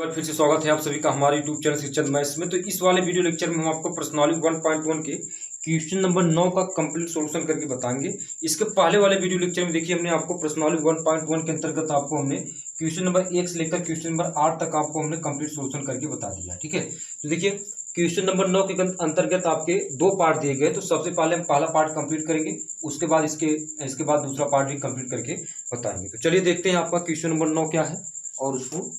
एक बार फिर से स्वागत है आप सभी का हमारे यूट्यूब चैनल शिक्षण मैथ्स में। तो इस वाले वीडियो लेक्चर में हम आपको प्रश्नावली 1.1 के क्वेश्चन नंबर 9 का कंप्लीट सॉल्यूशन करके बताएंगे। इसके पहले वाले वीडियो लेक्चर में देखिए हमने आपको प्रश्नावली 1.1 के अंतर्गत आपको हमने क्वेश्चन नंबर 1 से लेकर क्वेश्चन नंबर 8 तक आपको हमने कंप्लीट सॉल्यूशन करके बता दिया। ठीक है, तो देखिए क्वेश्चन नंबर 9 के अंतर्गत आपके दो पार्ट दिए गए। तो सबसे पहले हम पहला पार्ट कंप्लीट करेंगे, उसके बाद इसके बाद दूसरा पार्ट भी कंप्लीट करके बताएंगे। तो चलिए देखते हैं आपका क्वेश्चन नंबर 9 क्या है और उसको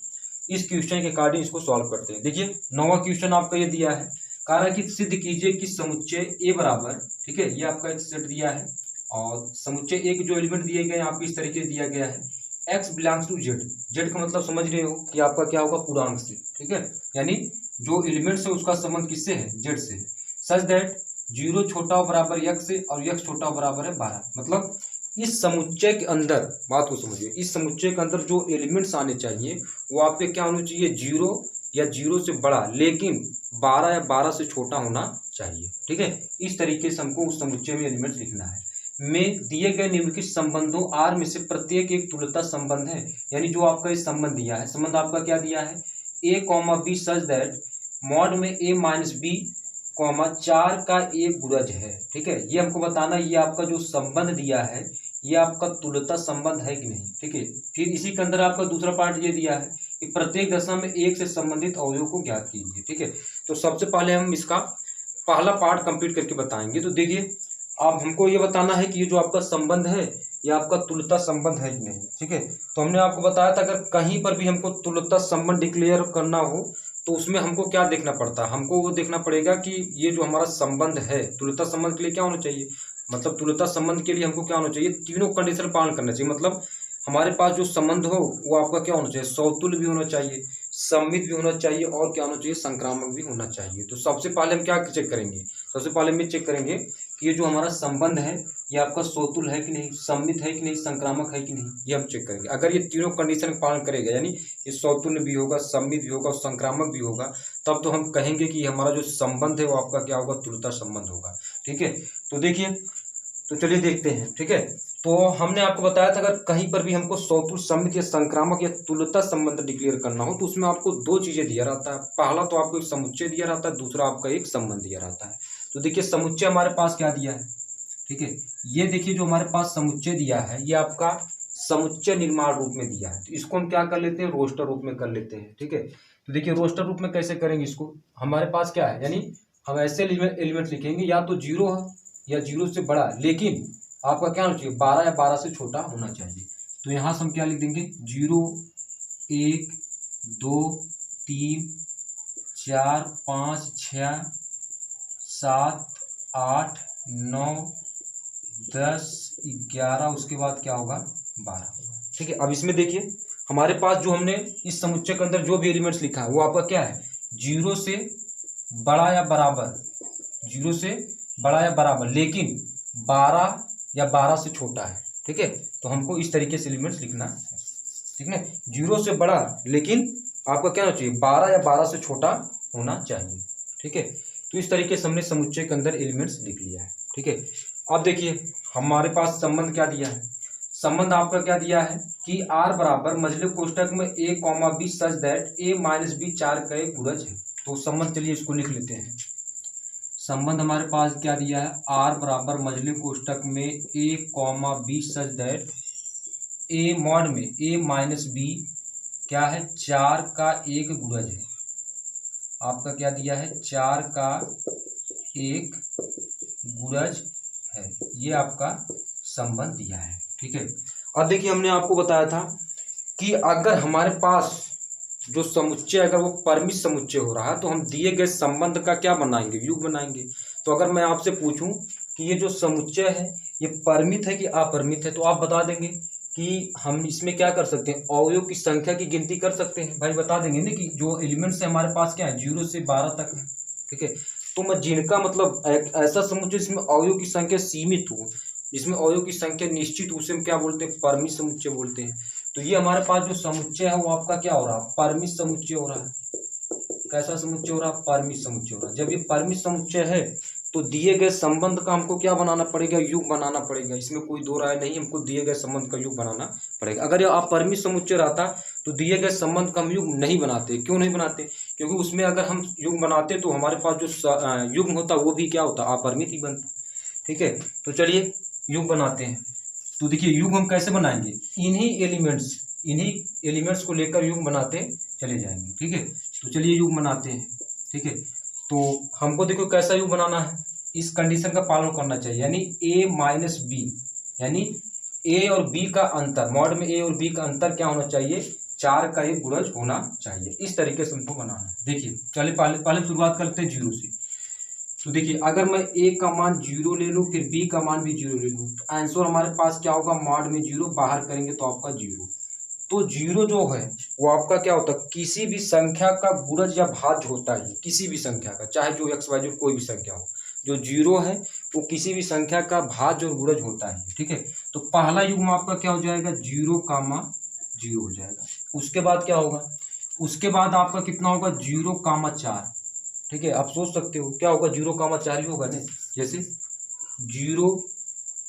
इस क्वेश्चन के अकॉर्डिंग इसको सॉल्व करते हैं। देखिए 9वां क्वेश्चन आपका ये दिया है, कह रहा है कि सिद्ध कीजिए कि समुच्चय ए बराबर, ठीक है, ये आपका एक सेट दिया है और समुच्चय ए के जो एलिमेंट दिए गए हैं आपको इस तरीके से दिया गया है। X belongs to Z, Z का मतलब समझ रहे हो कि आपका क्या होगा, पूर्णांक से। ठीक है, यानी जो एलिमेंट्स है उसका संबंध किससे है, जेड से है। सच दैट 0 छोटा बराबर यक्स से और यक्स छोटा बराबर है 12। मतलब इस समुच्चय के अंदर, बात को समझिए, इस समुच्चय के अंदर जो एलिमेंट्स आने चाहिए वो आपके क्या होने चाहिए, 0 या 0 से बड़ा, लेकिन 12 या 12 से छोटा होना चाहिए। ठीक है, इस तरीके से हमको उस समुच्चय में एलिमेंट्स लिखना है। में दिए गए निम्नलिखित संबंधों आर में से प्रत्येक एक तुल्यता संबंध है। यानी जो आपका इस संबंध दिया है, संबंध आपका क्या दिया है, A comma B such that mod में ए माइनस बी कॉमा 4 का एक गुणज है। ठीक है, ये हमको बताना, ये आपका जो संबंध दिया है ये आपका तुल्यता संबंध है कि नहीं। ठीक है, फिर इसी के अंदर आपका दूसरा पार्ट ये दिया है कि प्रत्येक दशा में एक से संबंधित अवयव को ज्ञात कीजिए। ठीक है, तो सबसे पहले हम इसका पहला पार्ट कंप्लीट करके बताएंगे। तो देखिए अब हमको ये बताना है कि ये जो आपका संबंध है ये आपका तुल्यता संबंध है कि नहीं। ठीक है, तो हमने आपको बताया था अगर कहीं पर भी हमको तुल्यता संबंध डिक्लेयर करना हो तो उसमें हमको क्या देखना पड़ता है, हमको वो देखना पड़ेगा कि ये जो हमारा संबंध है तुल्यता संबंध के लिए क्या होना चाहिए, मतलब तुल्यता संबंध के लिए हमको क्या होना चाहिए, तीनों कंडीशन पालन करना चाहिए। मतलब हमारे पास जो संबंध हो वो आपका क्या होना चाहिए, सौतुल्य भी होना चाहिए, सममित भी होना चाहिए और क्या होना चाहिए, संक्रामक भी होना चाहिए। तो सबसे पहले हम क्या चेक करेंगे, सबसे पहले हम चेक करेंगे कि ये जो हमारा संबंध है ये आपका सौतुल्य है कि नहीं, सम्मित है कि नहीं, संक्रामक है कि नहीं, ये हम चेक करेंगे। अगर ये तीनों कंडीशन पालन करेगा, यानी ये सौतुल्य भी होगा, सम्मित भी होगा और संक्रामक भी होगा, तब तो हम कहेंगे कि हमारा जो संबंध है वो आपका क्या होगा, तुल्यता संबंध होगा। ठीक है, तो देखिए, तो चलिए देखते हैं। ठीक है, तो हमने आपको बताया था अगर कहीं पर भी हमको सौतुल्य, सम्मित या संक्रामक या तुल्यता संबंध डिक्लेयर करना हो तो उसमें आपको दो चीजें दिया रहता है। पहला तो आपको एक समुच्चय दिया रहता है, दूसरा आपका एक संबंध दिया रहता है। तो देखिए समुच्चय हमारे पास क्या दिया है, ठीक है, ये देखिए जो हमारे पास समुच्चय दिया है ये आपका समुच्चय निर्माण रूप में दिया है। तो इसको हम क्या कर लेते हैं, रोस्टर रूप में कर लेते हैं। ठीक है, तो देखिए रोस्टर रूप में कैसे करेंगे इसको, हमारे पास क्या है, यानी हम ऐसे एलिमेंट लिखेंगे या तो 0 है या 0 से बड़ा, लेकिन आपका क्या होना चाहिए, 12 या 12 से छोटा होना चाहिए। तो यहाँ से हम क्या लिख देंगे, 0 1 2 3 4 5 6 7 8 9 10 11, उसके बाद क्या होगा, 12। ठीक है, अब इसमें देखिए हमारे पास जो हमने इस समुच्चय के अंदर जो भी एलिमेंट्स लिखा है वो आपका क्या है, 0 से बड़ा या बराबर, 0 से बड़ा या बराबर, लेकिन 12 या 12 से छोटा है। ठीक है, तो हमको इस तरीके से एलिमेंट्स लिखना है। ठीक है, 0 से बड़ा लेकिन आपका क्या होना चाहिए, 12 या 12 से छोटा होना चाहिए। ठीक है, तो इस तरीके से हमने समुच्चय के अंदर एलिमेंट्स लिख लिया है। ठीक है, अब देखिए हमारे पास संबंध क्या दिया है, संबंध आपका क्या दिया है कि आर बराबर मझले कोष्टक में A comma B such that A minus B 4 का एक गुणज है। तो संबंध चलिए इसको लिख लेते हैं। संबंध हमारे पास क्या दिया है, आर बराबर मझले कोष्टक में A comma B such that A mod में ए माइनस बी क्या है, 4 का एक गुणज है। आपका क्या दिया है, 4 का एक गुणज है, ये आपका संबंध दिया है। ठीक है, अब देखिए हमने आपको बताया था कि अगर हमारे पास जो समुच्चय अगर वो परिमित समुच्चय हो रहा है तो हम दिए गए संबंध का क्या बनाएंगे, युग बनाएंगे। तो अगर मैं आपसे पूछूं कि ये जो समुच्चय है ये परिमित है कि अपरिमित है, तो आप बता देंगे कि हम इसमें क्या कर सकते हैं, अवयव की संख्या की गिनती कर सकते हैं। भाई बता देंगे ना कि जो एलिमेंट्स है हमारे पास क्या है, 0 से 12 तक है। ठीक है, तो मैं जिनका मतलब ऐसा समुच्चय जिसमें अवयव की संख्या सीमित हो, जिसमें अवयव की संख्या निश्चित, उसे हम क्या बोलते हैं, परिमित समुच्चय बोलते हैं। तो ये हमारे पास जो समुच्चय है वो आपका क्या हो रहा है, परिमित समुच्चय हो रहा है। कैसा समुच्चय हो रहा है, परिमित समुच्चय हो रहा है। जब ये परिमित समुच्चय है तो दिए गए संबंध का हमको क्या बनाना पड़ेगा, युग बनाना पड़ेगा। इसमें कोई दो राय नहीं, हमको दिए गए संबंध का युग बनाना पड़ेगा। अगर ये अपरिमित समुच्चय रहता तो दिए गए संबंध का हम युग्म नहीं बनाते। क्यों नहीं बनाते? क्योंकि उसमें अगर हम युग्म बनाते तो हमारे पास जो युग्म होता वो भी क्या होता, अपरिमित ही बनता। ठीक है, तो चलिए युग्म बनाते हैं। तो देखिए युग्म हम कैसे बनाएंगे, इन्हीं एलिमेंट्स को लेकर युग्म बनाते चले जाएंगे। ठीक है, तो चलिए युग्म बनाते हैं। ठीक है, तो हमको देखो कैसा युग्म बनाना है, इस कंडीशन का पालन करना चाहिए, यानी a माइनस बी, यानी a और b का अंतर, मॉड में a और b का अंतर क्या होना चाहिए, 4 का एक गुणज होना चाहिए। इस तरीके से हमको बनाना है। देखिए चलिए पहले शुरुआत करते हैं 0 से। तो देखिए अगर मैं a का मान 0 ले लूँ, फिर b का मान भी 0 ले लूँ, तो आंसर हमारे पास क्या होगा, मॉड में 0 बाहर करेंगे तो आपका 0। तो 0 जो है वो आपका क्या होता है, किसी भी संख्या का गुणज या भाज्य होता है, किसी भी संख्या का, चाहे जो एक्स वाई जेड कोई भी संख्या हो, जो 0 है वो किसी भी संख्या का भाज्य और गुणज होता है। ठीक है, तो पहला युग्म आपका क्या हो जाएगा, 0, 0 हो जाएगा। उसके बाद क्या होगा, उसके बाद आपका कितना होगा, 0, 4। ठीक है, आप सोच सकते हो क्या होगा, 0, 4 ही होगा नहीं। जैसे 0,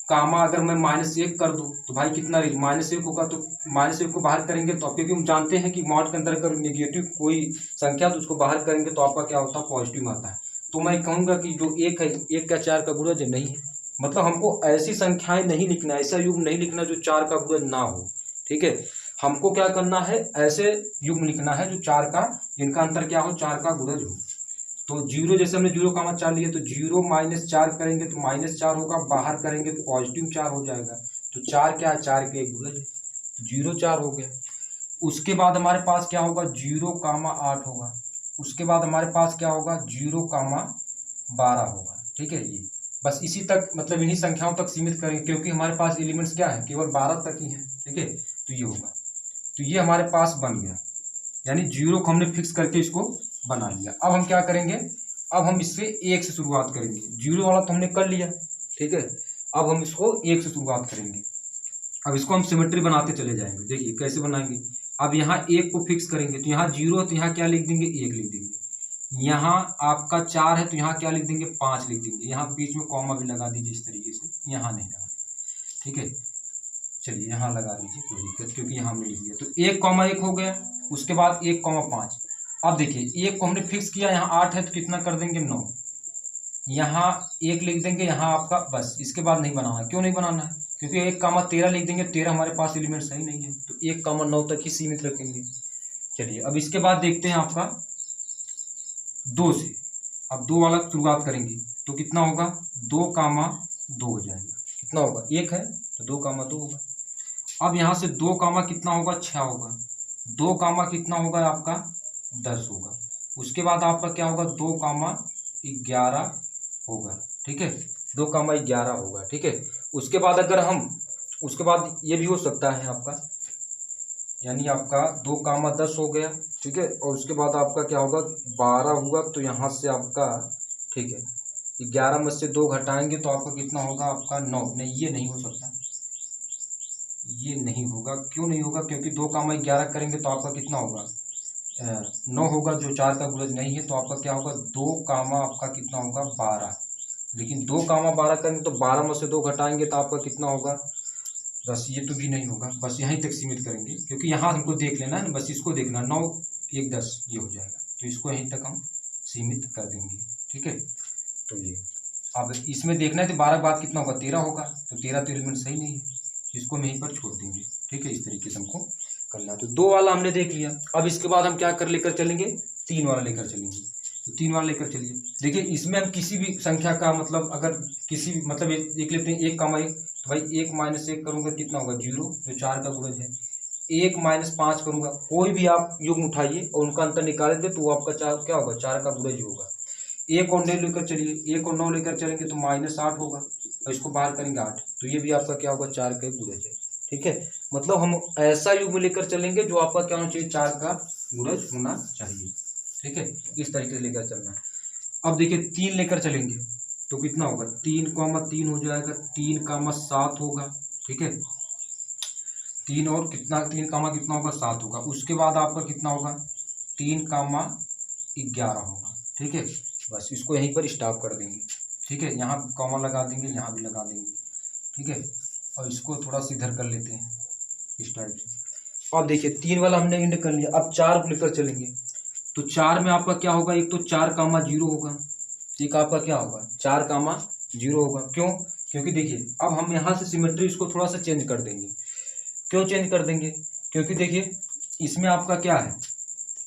अगर मैं -1 कर दूं तो भाई कितना -1 होगा, तो -1 को बाहर करेंगे तो, क्योंकि हम जानते हैं कि मॉड के अंदर अगर नेगेटिव कोई संख्या तो उसको बाहर करेंगे तो आपका क्या होता है, पॉजिटिव आता है। तो मैं कहूँगा कि जो 1 है, 1 का 4 का गुणज नहीं है। मतलब हमको ऐसी संख्याएं नहीं लिखना, ऐसा युग्म नहीं लिखना जो 4 का गुणज ना हो। ठीक है, हमको क्या करना है, ऐसे युग्म लिखना है जो 4 का, जिनका अंतर क्या हो, 4 का गुणज हो। तो 0 जैसे हमने 0, 4 लिए, तो 0 -4 करेंगे तो -4 होगा, बाहर करेंगे तो पॉजिटिव 4 हो जाएगा। तो 4 क्या है, 4 के एक गुणज है, 0, 4 हो गया। उसके बाद हमारे पास क्या होगा, 0, 8 होगा। उसके बाद हमारे पास क्या होगा, 0, 12 होगा। ठीक है, ये बस इसी तक, मतलब इन्हीं संख्याओं तक सीमित करेंगे, क्योंकि हमारे पास एलिमेंट्स क्या है, केवल 12 तक ही है। ठीक है, तो ये होगा, तो ये हमारे पास बन गया, यानी 0 को हमने फिक्स करके इसको बना लिया। अब हम क्या करेंगे, अब हम इससे 1 से शुरुआत करेंगे। 0 वाला तो हमने कर लिया। ठीक है, अब हम इसको 1 से शुरुआत करेंगे। अब इसको हम सिमेट्री बनाते चले जाएंगे। देखिए कैसे बनाएंगे, अब यहाँ 1 को फिक्स करेंगे, तो यहाँ 0 है तो यहाँ क्या लिख देंगे, 1 लिख देंगे। यहाँ आपका 4 है तो यहाँ क्या लिख देंगे, 5 लिख देंगे। यहाँ बीच में कॉमा भी लगा दीजिए इस तरीके से, यहाँ नहीं लगा। ठीक है, चलिए यहाँ लगा दीजिए, कोई दिक्कत, क्योंकि यहाँ हमने लिख दिया। तो 1, 1 हो गया। उसके बाद 1, 5। अब देखिए 1 को हमने फिक्स किया, यहाँ 8 है तो कितना कर देंगे, 9। यहाँ 1 लिख देंगे, यहाँ आपका बस, इसके बाद नहीं बनाना। क्यों नहीं बनाना है, क्योंकि 1, 13 लिख देंगे, 13 हमारे पास एलिमेंट सही नहीं है, तो 1, 9 तक ही सीमित रखेंगे। चलिए अब इसके बाद देखते हैं आपका 2 से। अब 2 वाला शुरुआत करेंगे तो कितना होगा, 2, 2 हो जाएगा। कितना होगा, 1 है तो 2, 2 होगा। अब यहाँ से 2, कितना होगा, 6 होगा। 2, कितना होगा आपका, 10 होगा। उसके बाद आपका क्या होगा, 2, 11 होगा। ठीक है, 2, 11 होगा। ठीक है, उसके बाद अगर हम, उसके बाद ये भी हो सकता है आपका, यानी आपका 2, 10 हो गया। ठीक है, और उसके बाद आपका क्या होगा, 12 हुआ, तो यहाँ से आपका, ठीक है, 11 में से 2 घटाएंगे तो आपका कितना होगा, आपका 9। नहीं, ये नहीं हो सकता, ये नहीं होगा। क्यों नहीं होगा, क्योंकि 2, 11 करेंगे तो आपका कितना होगा, 9 होगा, जो 4 का गुणज नहीं है। तो आपका क्या होगा, 2, आपका कितना होगा, 12। लेकिन 2, 12 करेंगे तो 12 में से 2 घटाएंगे तो आपका कितना होगा, 10। ये तो भी नहीं होगा, बस यहीं तक सीमित करेंगे, क्योंकि यहाँ हमको देख लेना है, बस इसको देखना, 9, 1, 10 ये हो जाएगा। तो इसको यहीं तक हम सीमित कर देंगे। ठीक है, तो ये अब इसमें देखना है तो 12 के बाद कितना होगा, 13 होगा। तो 13 तो एलिमेंट सही नहीं है, इसको हम यहीं पर छोड़ देंगे। ठीक है, इस तरीके से हमको करना। तो 2 वाला हमने देख लिया। अब इसके बाद हम क्या कर लेकर चलेंगे, 3 वाला लेकर चलेंगे। तो 3 वाला लेकर चलिए। देखिए इसमें हम किसी भी संख्या का, मतलब अगर किसी भी, मतलब एक लेते हैं 1, 1, तो भाई 1 - 1 करूँगा कितना होगा, 0, जो 4 का गुणज है। 1 - 5 करूँगा, कोई भी आप युग्म उठाइए और उनका अंतर निकालेंगे तो वो आपका 4 क्या होगा, 4 का गुणज होगा। 1 और 9 लेकर चलिए, 1 और 9 लेकर चलेंगे तो -8 होगा, और इसको बाहर करेंगे 8, तो ये भी आपका क्या होगा, 4 का गुणज है। ठीक है, मतलब हम ऐसा युग्म लेकर चलेंगे जो आपका क्या होना चाहिए, 4 का गुणज होना चाहिए। ठीक है, इस तरीके से लेकर चलना है। अब देखिए 3 लेकर चलेंगे तो कितना होगा, 3, 3 हो जाएगा, 3, 7 होगा। ठीक है, 3 और कितना, 3, कितना होगा, 7 होगा। उसके बाद आपका कितना होगा, 3, 11 होगा। ठीक है, बस इसको यहीं पर स्टॉप कर देंगे। ठीक है, यहाँ कॉमा लगा देंगे, यहाँ भी लगा देंगे। ठीक है, और इसको थोड़ा सा इधर कर लेते हैं इस टाइप से। अब देखिए 3 वाला हमने इंड कर लिया, अब 4 को लेकर चलेंगे। तो 4 में आपका क्या होगा, एक तो 4,0 होगा, एक आपका क्या होगा 4,0 होगा। क्यों? क्योंकि देखिए अब हम यहाँ से सिमेट्री इसको थोड़ा सा चेंज कर देंगे। क्यों चेंज कर देंगे? क्योंकि देखिए इसमें आपका क्या है,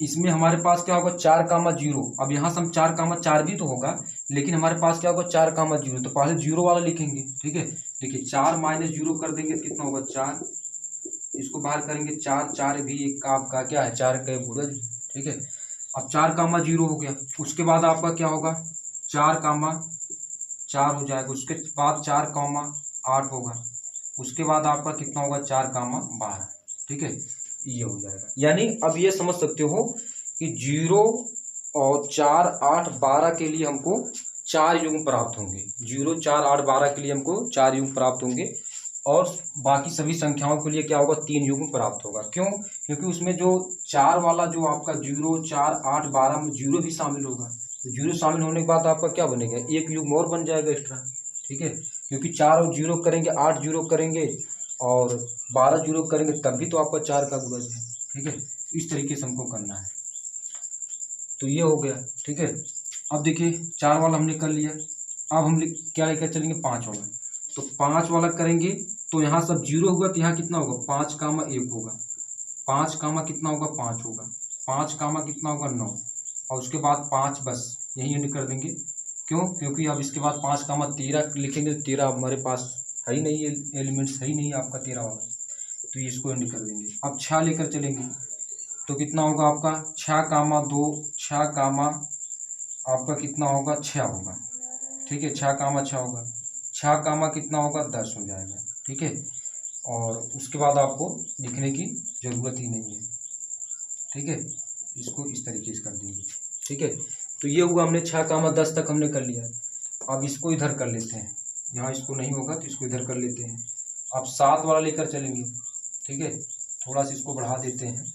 इसमें हमारे पास क्या होगा 4,0। अब यहाँ से हम 4,4 भी तो होगा, लेकिन हमारे पास क्या होगा 4,0, तो पहले 0 वाला लिखेंगे। ठीक है, देखिए 4 - 0 कर देंगे तो कितना होगा 4, इसको बाहर करेंगे 4, 4 भी एक आपका क्या है 4 का गुणज। ठीक है, अब 4,0 हो गया, उसके बाद आपका क्या होगा 4,4 हो जाएगा, उसके बाद 4,8 होगा, उसके बाद आपका कितना होगा 4,12। ठीक है, ये हो जाएगा। यानी अब ये समझ सकते हो कि 0 और 4, 8, 12 के लिए हमको 4 युग्म प्राप्त होंगे। 0, 4, 8, 12 के लिए हमको 4 युग्म प्राप्त होंगे, और बाकी सभी संख्याओं के लिए क्या होगा 3 युग्म प्राप्त होगा। क्यों? क्योंकि उसमें जो 4 वाला जो आपका 0, 4, 8, 12 में 0 भी शामिल होगा, तो 0 शामिल होने के बाद आपका क्या बनेगा, एक युग्म और बन जाएगा एक्स्ट्रा। ठीक है, क्योंकि 4 और 0 करेंगे, 8 0 करेंगे और 12 0 करेंगे, तब भी तो आपका 4 का गुणज है। ठीक है, इस तरीके से हमको करना है। तो ये हो गया। ठीक है, अब देखिए 4 वाला हमने कर लिया, अब हम क्या लेकर चलेंगे 5 वाला। तो 5 वाला करेंगे तो यहाँ सब 0 होगा, तो यहाँ कितना होगा 5,1 होगा, 5 कितना होगा 5 होगा, 5 कितना होगा 9, और उसके बाद 5 बस यही एंड कर देंगे। क्यों? क्योंकि अब इसके बाद 5,13 लिखेंगे, तो 13 हमारे पास है ही नहीं, एलिमेंट्स है ही नहीं आपका 13 वाला, तो ये इसको एंड कर देंगे। अब 6 लेकर चलेंगे तो कितना होगा आपका 6,2, 6, आपका कितना होगा 6 होगा। ठीक है, 6,6 होगा, 6 कितना होगा 10 हो जाएगा। ठीक है, और उसके बाद आपको लिखने की ज़रूरत ही नहीं है। ठीक है, इसको इस तरीके से कर देंगे। ठीक है, तो ये हुआ हमने 6,10 तक हमने कर लिया। अब इसको इधर कर लेते हैं, यहाँ इसको नहीं होगा तो इसको इधर कर लेते हैं। अब 7 वाला लेकर चलेंगे। ठीक है, थोड़ा सा इसको बढ़ा देते हैं।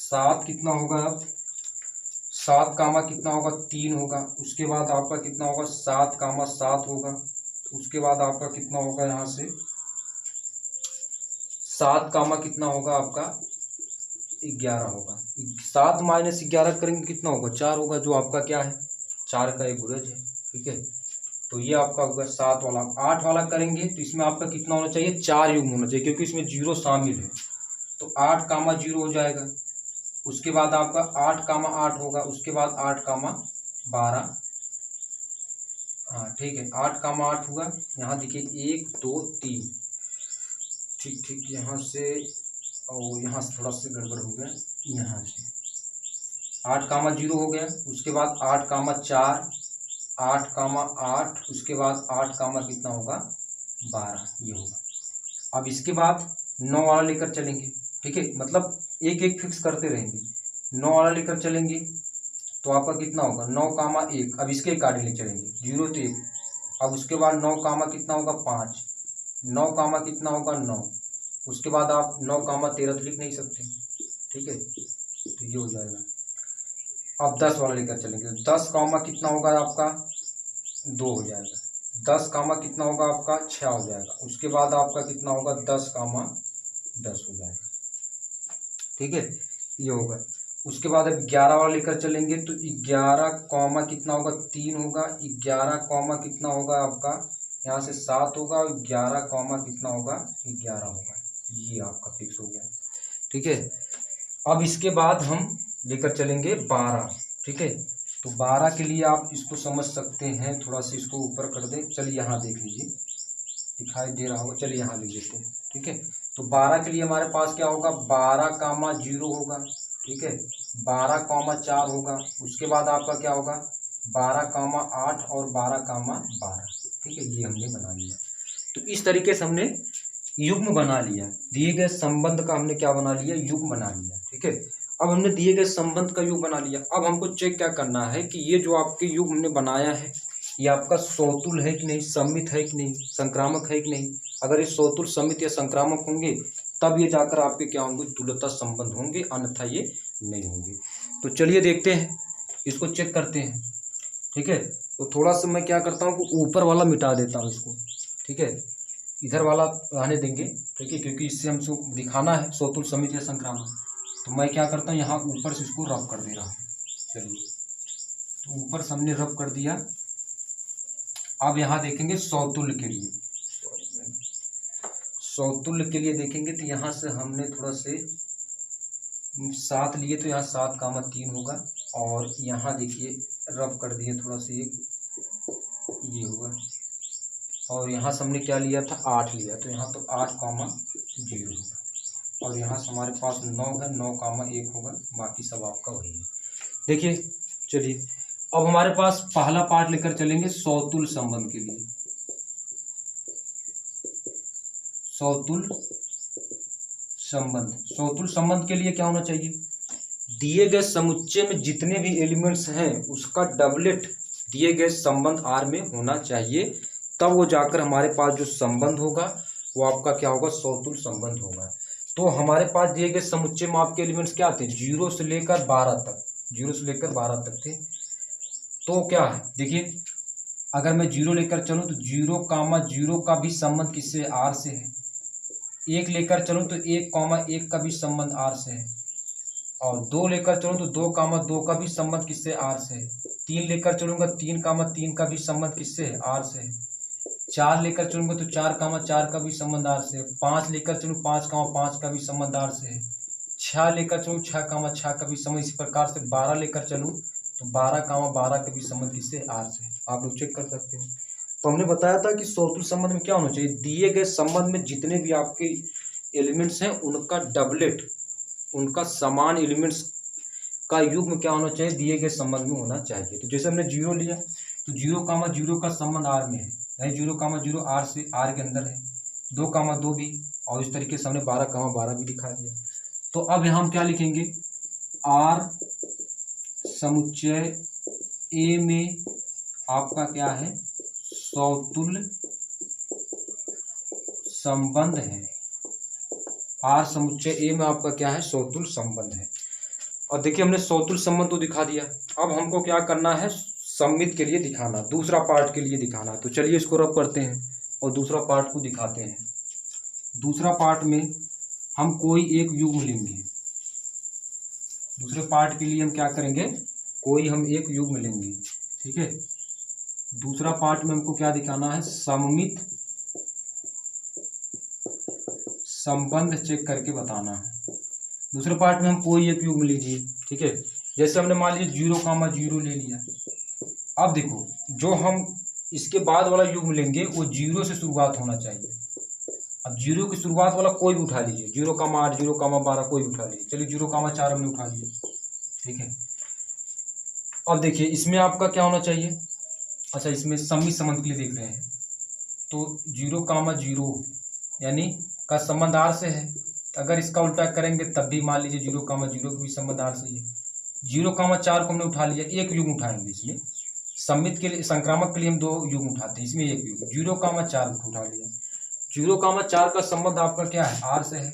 7 कितना होगा, अब 7 कितना होगा 3 होगा, उसके बाद आपका कितना होगा 7,7 होगा, उसके बाद आपका कितना होगा यहाँ से 7 कितना होगा आपका 11 होगा। 7 - 11 करेंगे कितना होगा 4 होगा, जो आपका क्या है 4 का एक गुणज है। ठीक है, तो ये आपका होगा 7 वाला। 8 वाला करेंगे तो इसमें आपका कितना होना चाहिए 4 युग्म होना चाहिए, क्योंकि इसमें 0 शामिल है, तो 8,0 हो जाएगा। उसके बाद आपका 8,8 होगा, उसके बाद 8,12। हाँ ठीक है, 8,8 हुआ। यहाँ देखिए 1 2 3, ठीक, यहाँ से और यहाँ से थोड़ा सा गड़बड़ हो गया, यहाँ से 8,0 हो गया, उसके बाद 8,4, 8,8, उसके बाद 8, कितना होगा 12, ये होगा। अब इसके बाद 9 वाला लेकर चलेंगे। ठीक है, मतलब एक एक फिक्स करते रहेंगे। 9 वाला लेकर चलेंगे तो आपका कितना होगा 9,1, अब इसके अकॉर्डिंग ले चलेंगे 0 तो 1, अब उसके बाद 9, कितना होगा 5, 9, कितना होगा 9, उसके बाद आप 9, 13 तो लिख नहीं सकते। ठीक है, तो ये हो जाएगा। अब 10 वाला लेकर चलेंगे, 10, कितना होगा आपका 2 हो जाएगा, 10, कितना होगा आपका 6 हो जाएगा, उसके बाद आपका कितना होगा 10, 10 हो जाएगा। ठीक है, ये होगा। उसके बाद अब 11 वाला लेकर चलेंगे तो 11, कितना होगा 3 होगा, 11, कितना होगा आपका यहाँ से 7 होगा, और 11, कितना होगा 11 होगा, ये आपका फिक्स हो गया। ठीक है, अब इसके बाद हम लेकर चलेंगे 12। ठीक है, तो 12 के लिए आप इसको समझ सकते हैं, थोड़ा सा इसको ऊपर कर दें। चलिए यहाँ देख लीजिए, दिखाई दे रहा होगा, चलिए यहाँ लिख लेते हैं। ठीक है, तो 12 के लिए हमारे पास क्या होगा 12,0 होगा। ठीक है, 12,4 होगा, उसके बाद आपका क्या होगा 12,8 और 12,12। ठीक है, ये हमने बना लिया। तो इस तरीके से हमने युग्म बना लिया, दिए गए संबंध का हमने क्या बना लिया युग्म बना लिया। ठीक है, अब हमने दिए गए संबंध का युग्म बना लिया। अब हमको चेक क्या करना है कि ये जो आपके युग्म हमने बनाया है ये आपका सौतुल है कि नहीं, सम्मित है कि नहीं, संक्रामक है कि नहीं। अगर ये सौतुल, सम्मित या संक्रामक होंगे तब ये जाकर आपके क्या होंगे तुल्यता संबंध होंगे, अन्यथा ये नहीं होंगे। तो चलिए देखते हैं, इसको चेक करते हैं। ठीक है, तो थोड़ा सा मैं क्या करता हूँ कि ऊपर वाला मिटा देता हूँ इसको। ठीक है, इधर वाला रहने देंगे, ठीक है, क्योंकि इससे हमको दिखाना है सौतुल समित या संक्रामक। तो मैं क्या करता हूँ, यहाँ ऊपर से इसको रब कर दे रहा हूँ। चलिए, तो ऊपर से हमने रब कर दिया। अब यहाँ देखेंगे सौतुल्य के लिए, सौतुल्य के लिए देखेंगे तो यहाँ से हमने थोड़ा से 7 लिए, तो यहाँ 7,3 होगा। और यहाँ देखिए रब कर दिए थोड़ा से, ये होगा। और यहाँ से हमने क्या लिया था, 8 लिया, तो यहाँ तो 8,0 होगा। और यहाँ से हमारे पास 9 है, 9,1 होगा। बाकी सब आपका वही है। देखिए, चलिए अब हमारे पास पहला पार्ट लेकर चलेंगे सौतुल्य संबंध के लिए। सौतुल्य संबंध, सौतुल्य संबंध के लिए क्या होना चाहिए, दिए गए समुच्चय में जितने भी एलिमेंट्स हैं उसका डबलेट दिए गए संबंध आर में होना चाहिए, तब वो जाकर हमारे पास जो संबंध होगा वो आपका क्या होगा, सौतुल्य संबंध होगा। तो हमारे पास दिए गए समुच्चय में आपके एलिमेंट्स क्या थे, 0 से लेकर 12 तक, 0 से लेकर 12 तक थे। तो क्या है, देखिए अगर मैं 0 लेकर चलूँ तो 0,0 का भी संबंध किससे, आर से है। 1 लेकर चलूँ तो 1,1 का भी संबंध आर से है। और 2 लेकर चलूँ तो 2,2 का भी संबंध किससे, आर से है। 3 लेकर चलूँगा 3,3 का भी संबंध किससे है, आर से है। 4 लेकर चलूँगा तो 4,4 का भी संबंध आर से है। 5 लेकर चलूँ 5,5 का भी संबंध आर से है। 6 लेकर चलूँ 6,6 का भी संबंध। इसी प्रकार से 12 लेकर चलूँ तो 12,12 के भी संबंध किससे, आर से। आप लोग चेक कर सकते हो। तो हमने बताया था कि सौतुल्य संबंध में क्या होना चाहिए, दिए गए संबंध में जितने भी आपके एलिमेंट्स हैं उनका डबलेट, उनका समान एलिमेंट्स का युग्म क्या होना चाहिए, दिए गए संबंध में होना चाहिए। तो जैसे हमने 0 लिया तो 0,0 का संबंध आर में है, यानी 0,0 आर से, आर के अंदर है। 2,2 भी, और इस तरीके से हमने 12,12 भी दिखा दिया। तो अब यहाँ हम क्या लिखेंगे, आर समुच्चय ए में आपका क्या है, सौतुल्य संबंध है। आर समुच्चय ए में आपका क्या है, सौतुल्य संबंध है। और देखिए हमने सौतुल्य संबंध तो दिखा दिया, अब हमको क्या करना है, सममित के लिए दिखाना, दूसरा पार्ट के लिए दिखाना। तो चलिए इसको रब करते हैं और दूसरा पार्ट को दिखाते हैं। दूसरा पार्ट में हम कोई एक युग्म लेंगे। दूसरे पार्ट के लिए हम क्या करेंगे, कोई हम एक युग्म लेंगे, ठीक है। दूसरा पार्ट में हमको क्या दिखाना है, सममित संबंध चेक करके बताना है। दूसरे पार्ट में हम कोई एक युग्म लीजिए, ठीक है। जैसे हमने मान लीजिए 0,0 ले लिया। अब देखो जो हम इसके बाद वाला युग्म लेंगे वो 0 से शुरुआत होना चाहिए। अब 0 की शुरुआत वाला कोई भी उठा लीजिए, 0,8, 0,12 कोई भी उठा लीजिए। चलिए 0,4 हमने उठा लिया, ठीक है। अब देखिए इसमें आपका क्या होना चाहिए, अच्छा इसमें सममित संबंध के लिए देख रहे हैं तो 0,0 यानी का संबंध आर से है। अगर इसका उल्टा करेंगे तब भी मान लीजिए 0,0 का भी संबंध आर से है। 0,4 को हमने उठा लिया, एक युग्म उठाएंगे इसमें। सममित के लिए, संक्रामक के लिए हम 2 युग्म उठाते हैं, इसमें एक युग्म 0,4 को उठा लिया। 0,4 का संबंध आपका क्या है, आर से है।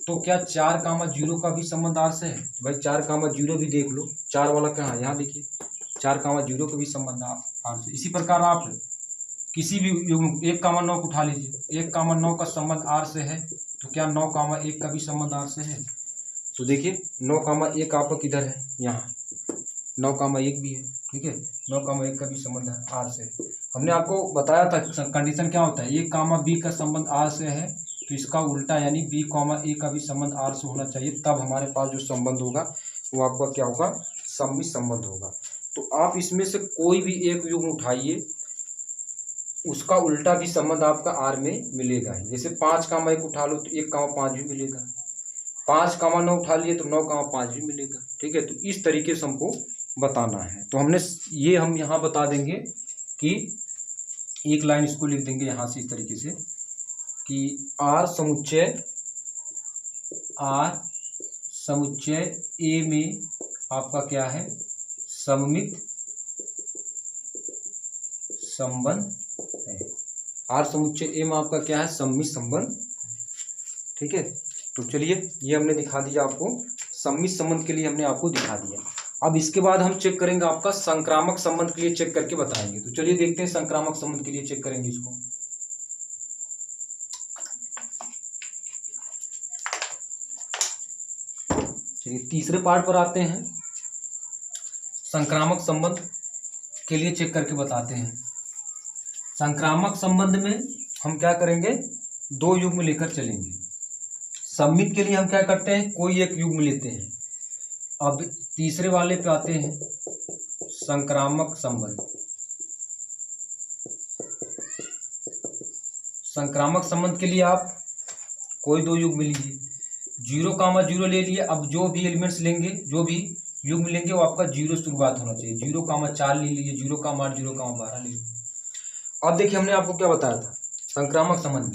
तो क्या 4,0 का भी संबंध आर से है, तो भाई 4,0 भी देख लो, 4 वाला कहाँ है, यहाँ देखिए 4,0 का भी संबंध आर से। इसी प्रकार आप किसी भी युग्म 1,9 को उठा लीजिए, 1,9 का संबंध आर से है, तो क्या 9,1 का भी संबंध आर से है। तो देखिए 9,1 आपका किधर है, यहाँ 9,1 भी है, ठीक है। 9,1 का भी संबंध है आर से। हमने आपको बताया था कंडीशन क्या होता है, A, B का संबंध आर से है तो इसका उल्टा यानी B, A का भी संबंध आर से होना चाहिए, तब हमारे पास जो संबंध होगा वो आपका क्या होगा, सममित संबंध होगा। तो आप इसमें से कोई भी एक युग्म उठाइए, उसका उल्टा भी संबंध आपका आर में मिलेगा। जैसे 5,1 उठा लो तो 1,5 भी मिलेगा, 5,9 उठा लिए तो 9,5 भी मिलेगा, ठीक है। तो इस तरीके से हमको बताना है। तो हमने ये हम यहाँ बता देंगे कि एक लाइन इसको लिख देंगे यहाँ से इस तरीके से कि आर समुच्चय ए में आपका क्या है, सममित संबंध है। आर समुच्चय ए में आपका क्या है, सममित संबंध, ठीक है। तो चलिए ये हमने दिखा दिया आपको, सममित संबंध के लिए हमने आपको दिखा दिया। अब इसके बाद हम चेक करेंगे आपका संक्रामक संबंध के लिए चेक करके बताएंगे। तो चलिए देखते हैं संक्रामक संबंध के लिए चेक करेंगे इसको। चलिए तीसरे पार्ट पर आते हैं। संक्रामक संबंध के लिए चेक करके बताते हैं। संक्रामक संबंध में हम क्या करेंगे, दो युग्म लेकर चलेंगे। सममित के लिए हम क्या करते हैं, कोई एक युग्म लेते हैं। अब तीसरे वाले पे आते हैं, संक्रामक संबंध। संक्रामक संबंध के लिए आप कोई दो युग्म लीजिए, 0,0 ले लिए। अब जो भी एलिमेंट्स लेंगे, जो भी युग्म लेंगे वो आपका 0 शुरुआत होना चाहिए। 0,4 ले लीजिए, 0,8, 0,12 ले लीजिए। अब देखिए हमने आपको क्या बताया था संक्रामक संबंध में,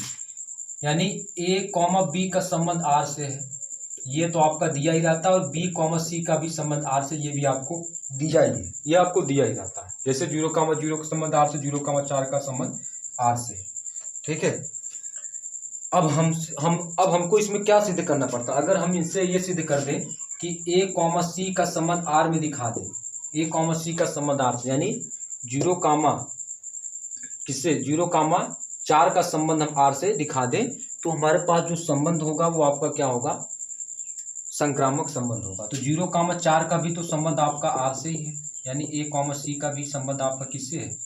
यानी a, b का संबंध r से है, ये तो आपका दिया ही रहता है। और b, c का भी संबंध r से, ये भी आपको दिया ही है, ये आपको दिया ही रहता है। जैसे 0,0 का संबंध r से, 0,4 का संबंध r से है। ठीक है। अब हमको इसमें क्या सिद्ध करना पड़ता है। अगर हम इनसे ये सिद्ध कर दें कि a, c का संबंध r में दिखा दें, a, c का संबंध r से, यानी 0,4 का संबंध हम r से दिखा दें, तो हमारे पास जो संबंध होगा वो आपका क्या होगा, संक्रामक संबंध होगा। तो 0,4 का भी तो संबंध आपका r से ही है, यानी a, c का भी संबंध आपका किससे है,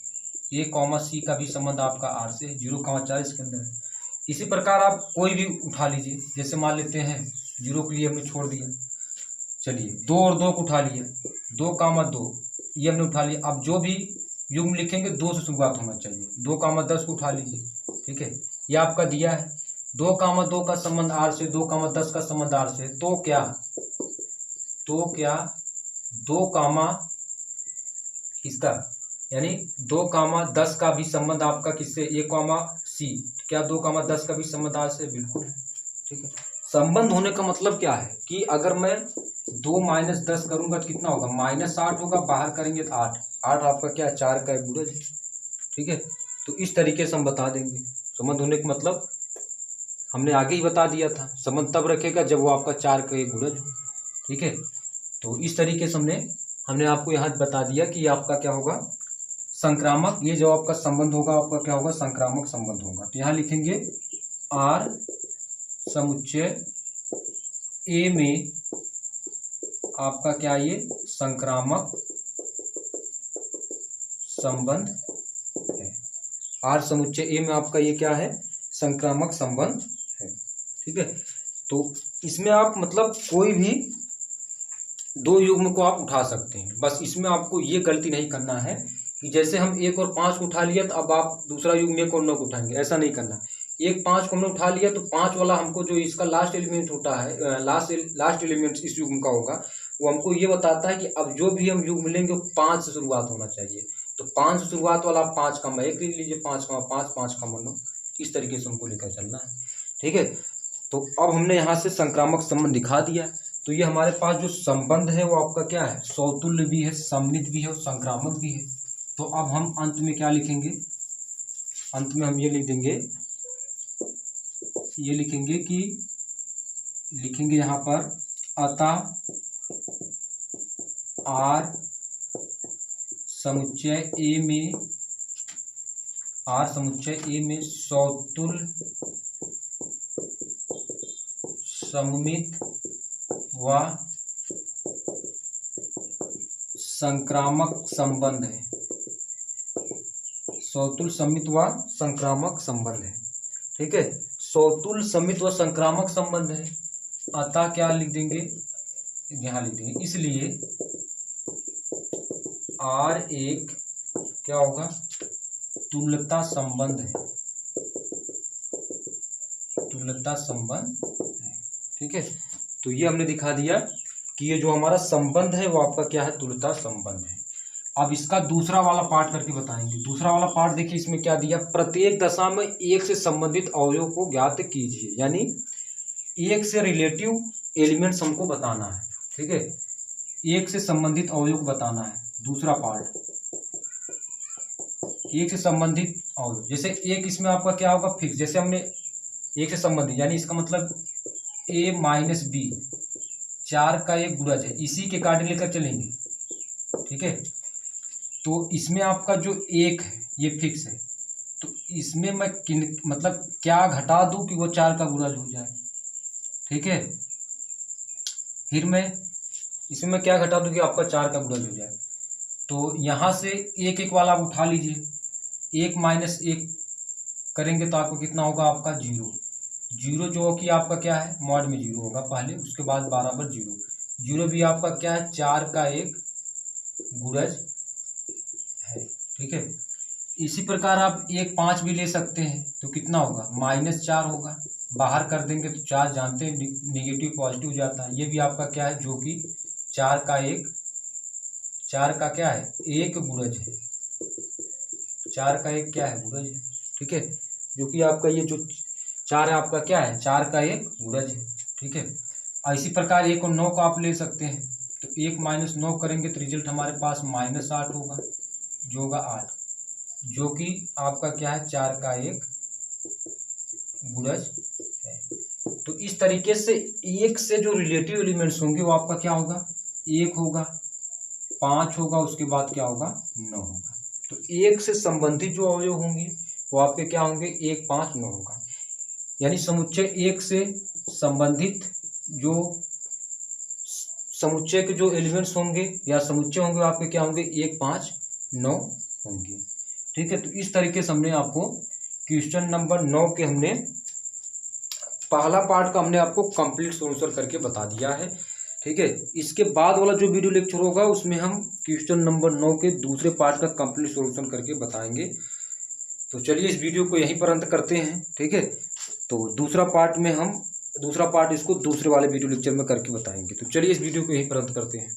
a, c का भी संबंध आपका r से है। 0,4 इसके अंदर है। इसी प्रकार आप कोई भी उठा लीजिए, जैसे मान लेते हैं 0 के लिए हमने छोड़ दिया, चलिए 2 और 2 को उठा लिया, 2,2 ये हमने उठा लिया। अब जो भी युग्म लिखेंगे 2 से शुरुआत होना चाहिए। 2,10 को उठा लीजिए, ठीक है, ये आपका दिया है। 2,2 का संबंध r से, 2,10 का संबंध r से, तो क्या 2, इसका यानी 2,10 का भी संबंध आपका किससे, a, c, क्या 2,10 का भी संबंध r से, बिल्कुल है। ठीक है। संबंध होने का मतलब क्या है कि अगर मैं 2 - 10 करूंगा तो कितना होगा, -8 होगा, बाहर करेंगे तो 8 आपका क्या है, 4 का एक गुणज है। ठीक है। तो इस तरीके से हम बता देंगे संबंध होने का मतलब, हमने आगे ही बता दिया था। संबंध तब रखेगा जब वो आपका 4 का एक गुणज हो। ठीक है। तो इस तरीके से हमने आपको यहाँ बता दिया कि आपका क्या होगा, संक्रामक, ये जो आपका संबंध होगा आपका क्या होगा, संक्रामक संबंध होगा। तो यहाँ लिखेंगे R समुच्चय A में आपका क्या, ये संक्रामक संबंध है। R समुच्चय A में आपका ये क्या है, संक्रामक संबंध है। ठीक है। तो इसमें आप मतलब कोई भी दो युग्म को आप उठा सकते हैं। बस इसमें आपको ये गलती नहीं करना है कि जैसे हम 1 और 5 को उठा लिया तो अब आप दूसरा युग्म 1 और 9 को उठाएंगे, ऐसा नहीं करना। 1, 5 को हमने उठा लिया तो 5 वाला हमको जो इसका लास्ट एलिमेंट होता है, लास्ट एलिमेंट इस युग्म का होगा, वो हमको ये बताता है कि अब जो भी हम युग्म लेंगे वो 5 से शुरुआत होना चाहिए। तो 5 से शुरुआत वाला 5,1 ले लीजिए, 5,5, 5,9, इस तरीके से हमको लेकर चलना है। ठीक है। तो अब हमने यहाँ से संक्रामक संबंध दिखा दिया। तो ये हमारे पास जो संबंध है वो आपका क्या है, सौतुल्य भी है, सममित भी है और संक्रामक भी है। तो अब हम अंत में क्या लिखेंगे, अंत में हम ये लिख देंगे, ये लिखेंगे कि लिखेंगे यहाँ पर अतः R समुच्चय A में सौतुल्य, सममित व संक्रामक संबंध है। सौतुल्य, सममित व संक्रामक संबंध है। ठीक है। सौतुल्य, सममित व संक्रामक संबंध है। अतः क्या लिख देंगे, यहाँ लिख देंगे, इसलिए R एक क्या होगा, तुल्यता संबंध है, तुल्यता संबंध है। ठीक है। तो ये हमने दिखा दिया कि ये जो हमारा संबंध है वो आपका क्या है, तुल्यता संबंध है। अब इसका दूसरा वाला पार्ट करके बताएंगे। दूसरा वाला पार्ट देखिए, इसमें क्या दिया, प्रत्येक दशा में 1 से संबंधित अवयव को ज्ञात कीजिए, यानी 1 से रिलेटिव एलिमेंट्स हमको बताना है। ठीक है। 1 से संबंधित अवयव को बताना है। दूसरा पार्ट 1 से संबंधित अवयव, जैसे एक इसमें आपका क्या होगा, फिक्स, जैसे हमने 1 से संबंधित, यानी इसका मतलब A - B 4 का एक गुणज है, इसी के कार्डिनल लेकर चलेंगे। ठीक है। तो इसमें आपका जो 1 है ये फिक्स है, तो इसमें मैं मतलब क्या घटा दूं कि वो 4 का गुणज हो जाए। ठीक है। फिर मैं इसमें मैं क्या घटा दूँ कि आपका 4 का गुणज हो जाए। तो यहाँ से एक एक वाला आप उठा लीजिए, 1 माइनस 1 करेंगे तो आपको कितना होगा, आपका 0। 0 जो कि आपका क्या है, मॉड में 0 होगा पहले, उसके बाद बराबर 0। 0 भी आपका क्या है, 4 का एक गुणज है। ठीक है, इसी प्रकार आप 1 5 भी ले सकते हैं तो कितना होगा, -4 होगा। बाहर कर देंगे तो 4 जानते हैं निगेटिव पॉजिटिव जाता है। ये भी आपका क्या है, जो कि 4 का क्या है, एक गुणज है। 4 का एक क्या है, गुणज है। ठीक है, जो कि आपका ये जो 4 है आपका क्या है, 4 का एक गुणज है। ठीक है, और इसी प्रकार 1 और 9 को आप ले सकते हैं। तो 1 माइनस 9 करेंगे तो रिजल्ट हमारे पास -8 होगा, जो होगा 8, जो कि आपका क्या है, 4 का एक गुणज है। तो इस तरीके से 1 से जो रिलेटिव एलिमेंट्स होंगे वो आपका क्या होगा, 1 होगा, 5 होगा, उसके बाद क्या होगा, 9 होगा। तो 1 से संबंधित जो अवयव होंगे वो आपके क्या होंगे, 1 5 9 होगा। यानी समुच्चय 1 से संबंधित जो समुच्चय के जो एलिमेंट्स होंगे या समुच्चय होंगे आपके क्या होंगे, 1 5 9 होंगे। ठीक है, तो इस तरीके से हमने आपको क्वेश्चन नंबर 9 के हमने पहला पार्ट का हमने आपको कंप्लीट सॉल्यूशन करके बता दिया है। ठीक है, इसके बाद वाला जो वीडियो लेक्चर होगा उसमें हम क्वेश्चन नंबर 9 के दूसरे पार्ट का कंप्लीट सॉल्यूशन करके बताएंगे। तो चलिए इस वीडियो को यहीं पर अंत करते हैं। ठीक है, तो दूसरा पार्ट इसको दूसरे वाले वीडियो लेक्चर में करके बताएंगे। तो चलिए इस वीडियो को यहीं पर अंत करते हैं।